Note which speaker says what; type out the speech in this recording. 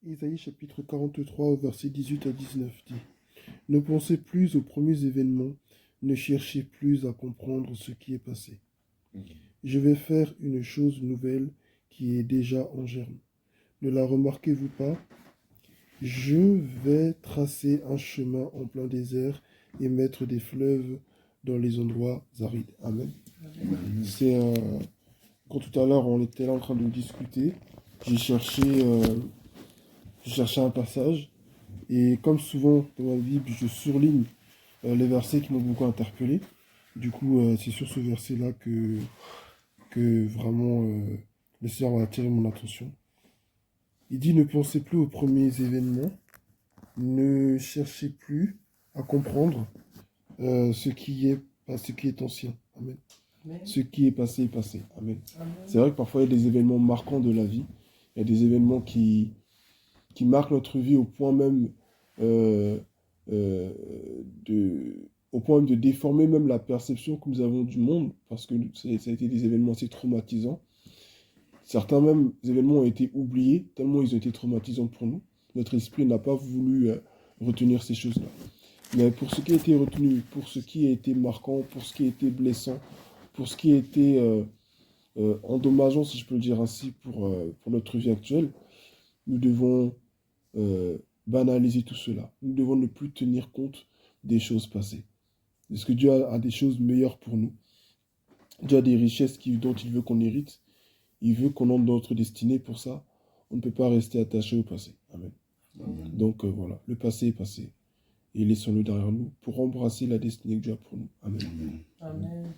Speaker 1: Isaïe chapitre 43 au verset 18 à 19 dit: Ne pensez plus aux premiers événements, ne cherchez plus à comprendre ce qui est passé. Je vais faire une chose nouvelle qui est déjà en germe. Ne la remarquez-vous pas? Je vais tracer un chemin en plein désert et mettre des fleuves dans les endroits arides. Amen. C'est quand tout à l'heure on était là en train de discuter, j'ai cherché, j'ai cherché un passage et comme souvent dans ma Bible, je surligne les versets qui m'ont beaucoup interpellé. Du coup, c'est sur ce verset-là que vraiment le Seigneur a attiré mon attention. Il dit: Ne pensez plus aux premiers événements, ne cherchez plus à comprendre ce qui est ancien. Amen.
Speaker 2: Amen.
Speaker 1: Ce qui est passé. Amen.
Speaker 2: Amen.
Speaker 1: C'est vrai que parfois il y a des événements marquants de la vie. Il y a des événements qui marquent notre vie au point même euh, euh, au point même de déformer même la perception que nous avons du monde, parce que ça a été des événements assez traumatisants. Certains même événements ont été oubliés, tellement ils ont été traumatisants pour nous. Notre esprit n'a pas voulu retenir ces choses-là. Mais pour ce qui a été retenu, pour ce qui a été marquant, pour ce qui a été blessant, pour ce qui a été endommageant, si je peux le dire ainsi, pour notre vie actuelle, nous devons banaliser tout cela. Nous devons ne plus tenir compte des choses passées. Parce que Dieu a des choses meilleures pour nous. Dieu a des richesses dont il veut qu'on hérite. Il veut qu'on entre dans notre destinée. Pour ça, on ne peut pas rester attaché au passé. Amen.
Speaker 2: Amen.
Speaker 1: Donc voilà, le passé est passé. Et laissons-le derrière nous pour embrasser la destinée que Dieu a pour nous. Amen.
Speaker 2: Amen.